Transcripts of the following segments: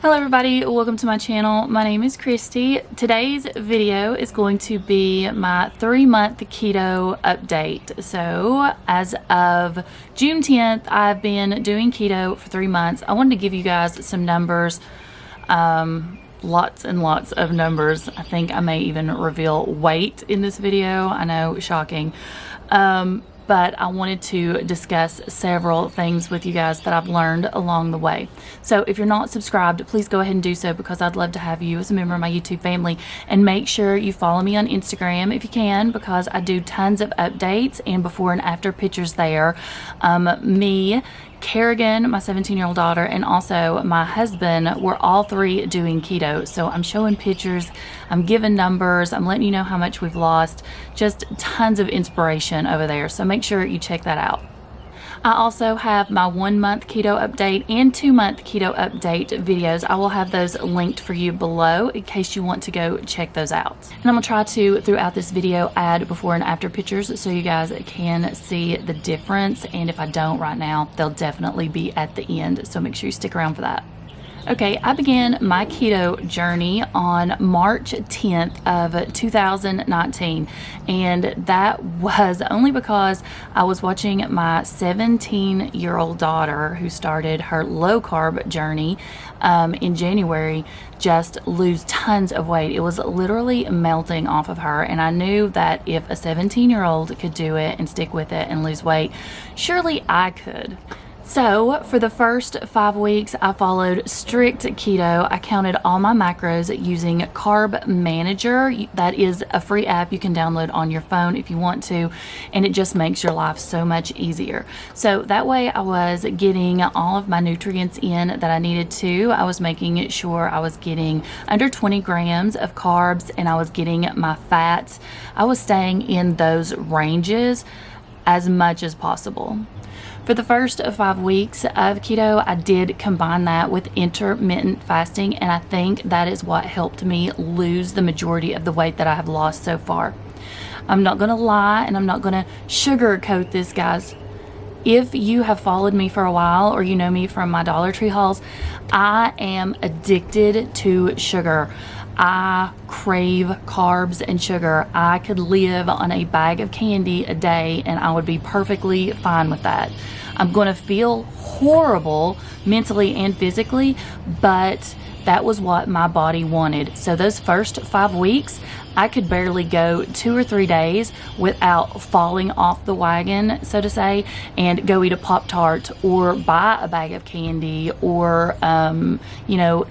Hello everybody, welcome to my channel. My name is Kristi. Today's video is going to be my 3-month keto update. So as of June 10th, I've been doing keto for 3 months. I wanted to give you guys some numbers, lots and lots of numbers. I think I may even reveal weight in this video. I know, shocking. But I wanted to discuss several things with you guys that I've learned along the way. So if you're not subscribed, please go ahead and do so, because I'd love to have you as a member of my YouTube family. And make sure you follow me on Instagram if you can, because I do tons of updates and before and after pictures there. Me, Kerrigan, my 17-year-old daughter, and also my husband, we're all three doing keto. So I'm showing pictures, I'm giving numbers, I'm letting you know how much we've lost. Just tons of inspiration over there. So make sure you check that out. I also have my 1-month keto update and 2-month keto update videos. I will have those linked for you below in case you want to go check those out. And I'm gonna try to, throughout this video, add before and after pictures so you guys can see the difference. And if I don't right now, they'll definitely be at the end. So make sure you stick around for that. Okay, I began my keto journey on March 10th of 2019, and that was only because I was watching my 17-year-old daughter, who started her low-carb journey in January, just lose tons of weight. It was literally melting off of her, and I knew that if a 17-year-old could do it and stick with it and lose weight, surely I could. So for the first 5 weeks, I followed strict keto. I counted all my macros using Carb Manager. That is a free app you can download on your phone if you want to, and it just makes your life so much easier. So that way I was getting all of my nutrients in that I needed to. I was making sure I was getting under 20 grams of carbs, and I was getting my fats. I was staying in those ranges as much as possible. For the first 5 weeks of keto, I did combine that with intermittent fasting, and I think that is what helped me lose the majority of the weight that I have lost so far. I'm not gonna lie, and I'm not gonna sugarcoat this, guys. If you have followed me for a while, or you know me from my Dollar Tree hauls, I am addicted to sugar. I crave carbs and sugar. I could live on a bag of candy a day and I would be perfectly fine with that. I'm going to feel horrible mentally and physically, but that was what my body wanted. So those first 5 weeks, I could barely go 2 or 3 days without falling off the wagon, so to say, and go eat a Pop-Tart or buy a bag of candy or,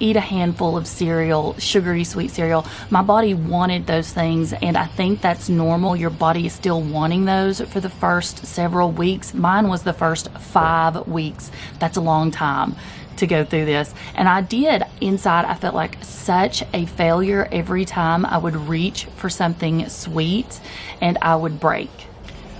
eat a handful of cereal, sugary sweet cereal. My body wanted those things, and I think that's normal. Your body is still wanting those for the first several weeks. Mine was the first 5 weeks. That's a long time to go through this, and I did. Inside, I felt like such a failure every time I would reach for something sweet, and I would break.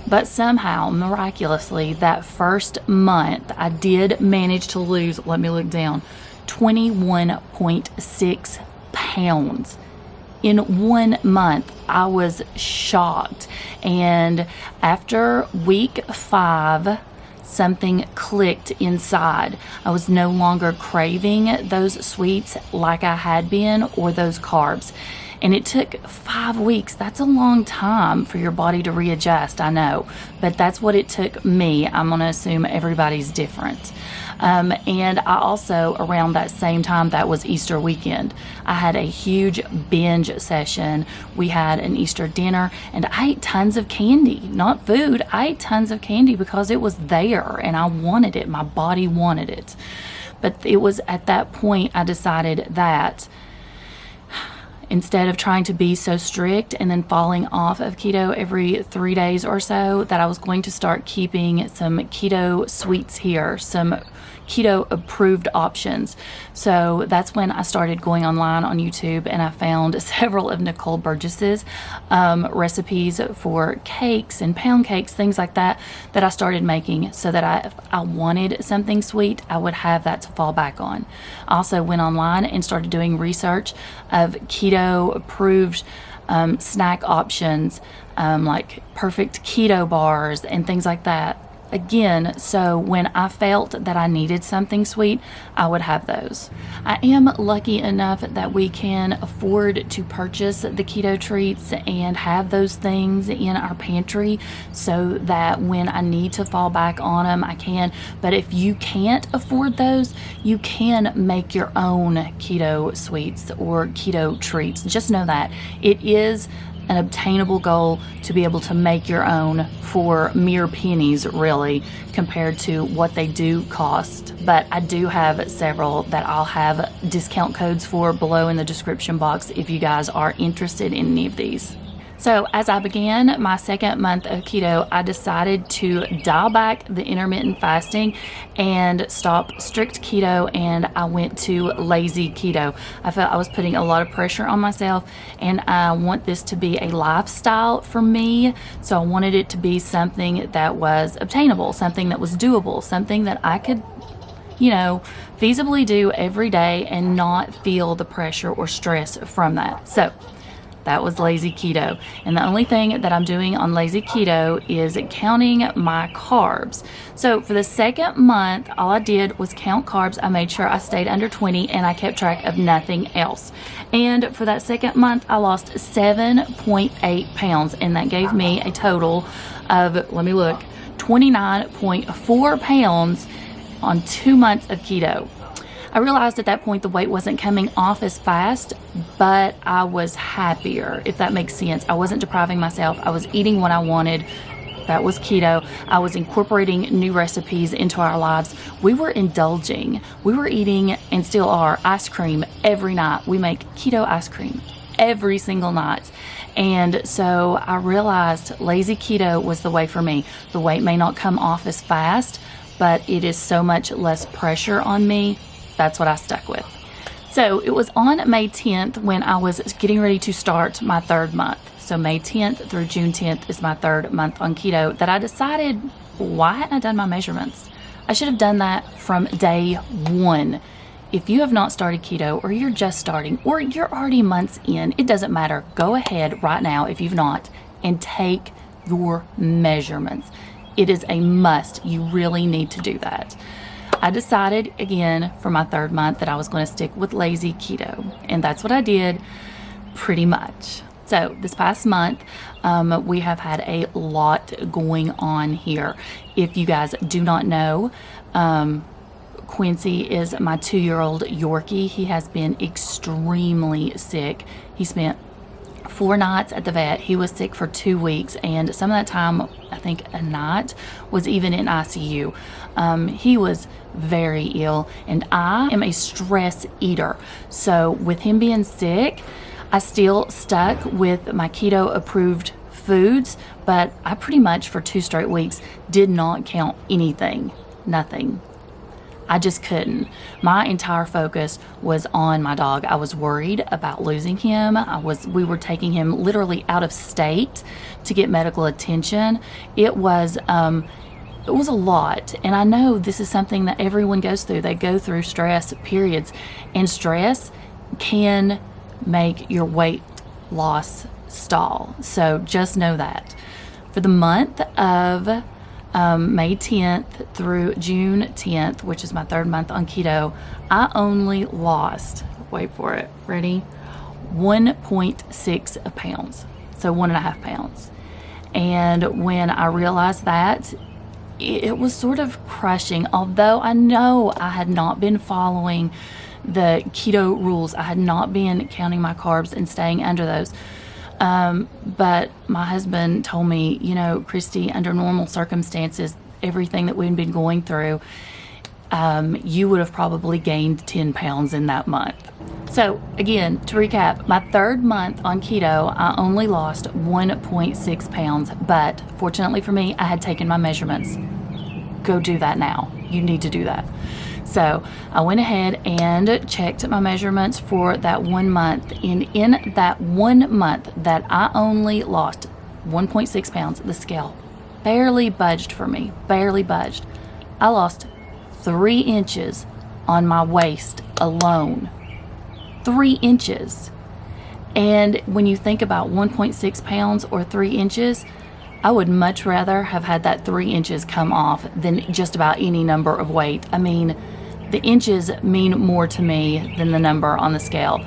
But somehow, miraculously, that first month, I did manage to lose, let me look down, 21.6 pounds. In 1 month. I was shocked, and after week 5, something clicked inside. I was no longer craving those sweets like I had been, or those carbs. And it took 5 weeks. That's a long time for your body to readjust, I know. But that's what it took me. I'm going to assume everybody's different. And I also, around that same time, that was Easter weekend, I had a huge binge session. We had an Easter dinner, and I ate tons of candy. Not food. I ate tons of candy because it was there, and I wanted it. My body wanted it. But it was at that point I decided that instead of trying to be so strict and then falling off of keto every 3 days or so, that I was going to start keeping some keto sweets here, some keto approved options. So that's when I started going online on YouTube, and I found several of Nicole Burgess's recipes for cakes and pound cakes, things like that, that I started making, so that if I wanted something sweet, I would have that to fall back on. I also went online and started doing research of keto approved snack options, like perfect keto bars and things like that. again, so when I felt that I needed something sweet, I would have those. I am lucky enough that we can afford to purchase the keto treats and have those things in our pantry so that when I need to fall back on them, I can. But if you can't afford those, you can make your own keto sweets or keto treats. Just know that it is an obtainable goal to be able to make your own for mere pennies, really, compared to what they do cost. But I do have several that I'll have discount codes for below in the description box if you guys are interested in any of these. So as I began my second month of keto, I decided to dial back the intermittent fasting and stop strict keto, and I went to lazy keto. I felt I was putting a lot of pressure on myself, and I want this to be a lifestyle for me. So I wanted it to be something that was obtainable, something that was doable, something that I could, feasibly do every day and not feel the pressure or stress from that. So that was lazy keto. And the only thing that I'm doing on lazy keto is counting my carbs. So for the second month, all I did was count carbs. I made sure I stayed under 20 and I kept track of nothing else. And for that second month, I lost 7.8 pounds. And that gave me a total of, 29.4 pounds on 2 months of keto. I realized at that point the weight wasn't coming off as fast, but I was happier, if that makes sense. I wasn't depriving myself. I was eating what I wanted. That was keto. I was incorporating new recipes into our lives. We were indulging. We were eating, and still are, ice cream every night. We make keto ice cream every single night. And so I realized lazy keto was the way for me. The weight may not come off as fast, but it is so much less pressure on me. That's what I stuck with. So it was on May 10th when I was getting ready to start my third month. So May 10th through June 10th is my third month on keto that I decided, why hadn't I done my measurements? I should have done that from day one. If you have not started keto, or you're just starting, or you're already months in, it doesn't matter. Go ahead right now if you've not and take your measurements. It is a must. You really need to do that. I decided again for my third month that I was going to stick with lazy keto, and that's what I did pretty much. So this past month, we have had a lot going on here. If you guys do not know, Quincy is my 2-year-old Yorkie. He has been extremely sick. He spent 4 nights at the vet. He was sick for 2 weeks, and some of that time, I think a night, was even in ICU. He was very ill, and I am a stress eater. So with him being sick, I still stuck with my keto approved foods, but I pretty much for 2 straight weeks did not count anything, nothing. I just couldn't. My entire focus was on my dog. I was worried about losing him. We were taking him literally out of state to get medical attention. It was a lot. And I know this is something that everyone goes through. They go through stress periods, and stress can make your weight loss stall. So just know that. For the month of May 10th through June 10th, which is my third month on keto, I only lost, wait for it, ready? 1.6 pounds. So 1.5 pounds. And when I realized that, it was sort of crushing. Although I know I had not been following the keto rules, I had not been counting my carbs and staying under those. But my husband told me, Kristi, under normal circumstances, everything that we've been going through, you would have probably gained 10 pounds in that month. So again, to recap, my third month on keto, I only lost 1.6 pounds, but fortunately for me, I had taken my measurements. Go do that now. You need to do that. So I went ahead and checked my measurements for that 1 month. And in that 1 month that I only lost 1.6 pounds, the scale barely budged for me, barely budged. I lost 3 inches on my waist alone. 3 inches. And when you think about 1.6 pounds or 3 inches, I would much rather have had that 3 inches come off than just about any number of weight. I mean, the inches mean more to me than the number on the scale.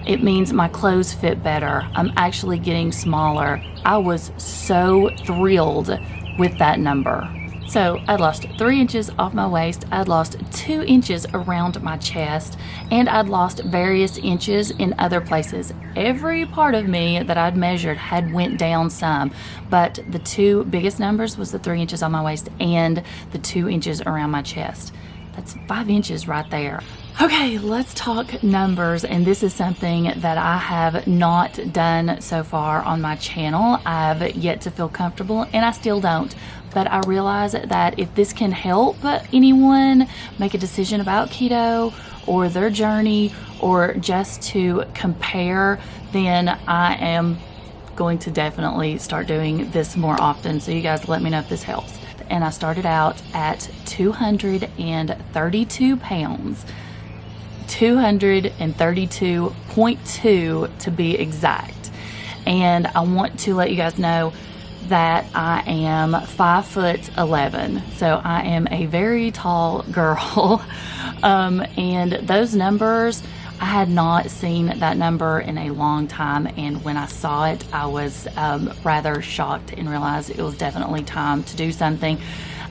It means my clothes fit better. I'm actually getting smaller. I was so thrilled with that number. So I'd lost 3 inches off my waist, I'd lost 2 inches around my chest, and I'd lost various inches in other places. Every part of me that I'd measured had went down some, but the 2 biggest numbers was the 3 inches on my waist and the 2 inches around my chest. That's 5 inches right there. Okay, let's talk numbers, and this is something that I have not done so far on my channel. I've yet to feel comfortable, and I still don't. But I realize that if this can help anyone make a decision about keto or their journey or just to compare, then I am going to definitely start doing this more often. So you guys let me know if this helps. And I started out at 232 pounds. 232.2 to be exact. And I want to let you guys know that I am 5'11", so I am a very tall girl. And those numbers, I had not seen that number in a long time, and when I saw it, I was rather shocked and realized it was definitely time to do something.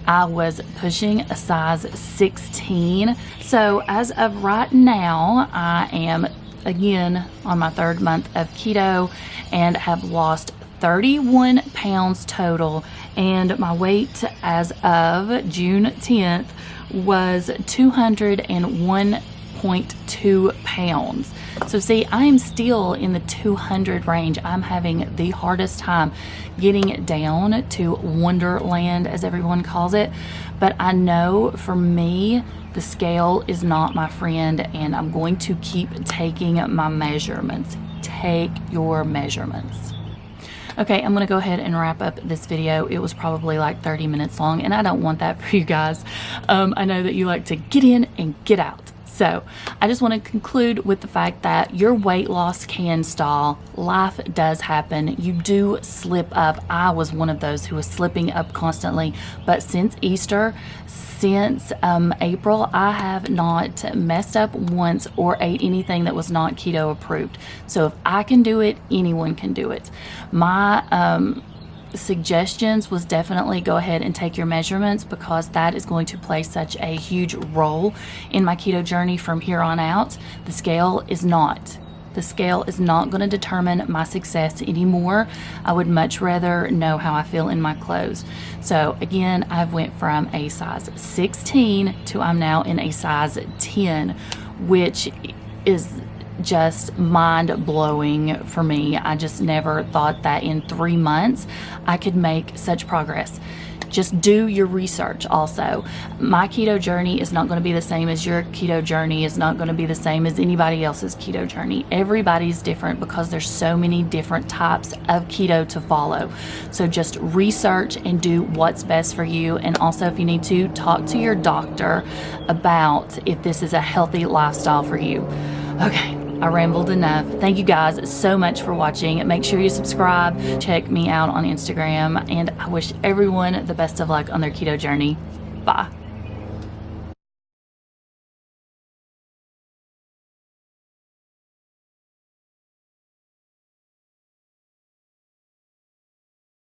I was pushing a size 16, so as of right now, I am again on my 3rd month of keto and have lost 31 pounds total, and my weight as of June 10th was 201.2 pounds. So see, I am still in the 200 range. I'm having the hardest time getting it down to Wonderland, as everyone calls it. But I know for me, the scale is not my friend, and I'm going to keep taking my measurements. Take your measurements. Okay, I'm gonna go ahead and wrap up this video. It was probably like 30 minutes long, and I don't want that for you guys. I know that you like to get in and get out. So I just want to conclude with the fact that your weight loss can stall. Life does happen. You do slip up. I was one of those who was slipping up constantly, but since Easter, since April, I have not messed up once or ate anything that was not keto approved. So if I can do it, anyone can do it. My suggestions was definitely go ahead and take your measurements, because that is going to play such a huge role in my keto journey from here on out. The scale is not going to determine my success anymore. I would much rather know how I feel in my clothes. So again, I've went from a size 16 to I'm now in a size 10, which is just mind-blowing for me. I just never thought that in 3 months I could make such progress. Just do your research also. My keto journey is not going to be the same as your keto journey, is not going to be the same as anybody else's keto journey. Everybody's different because there's so many different types of keto to follow. So just research and do what's best for you. And also, if you need to, talk to your doctor about if this is a healthy lifestyle for you. Okay, I rambled enough. Thank you guys so much for watching. Make sure you subscribe, check me out on Instagram, and I wish everyone the best of luck on their keto journey. Bye.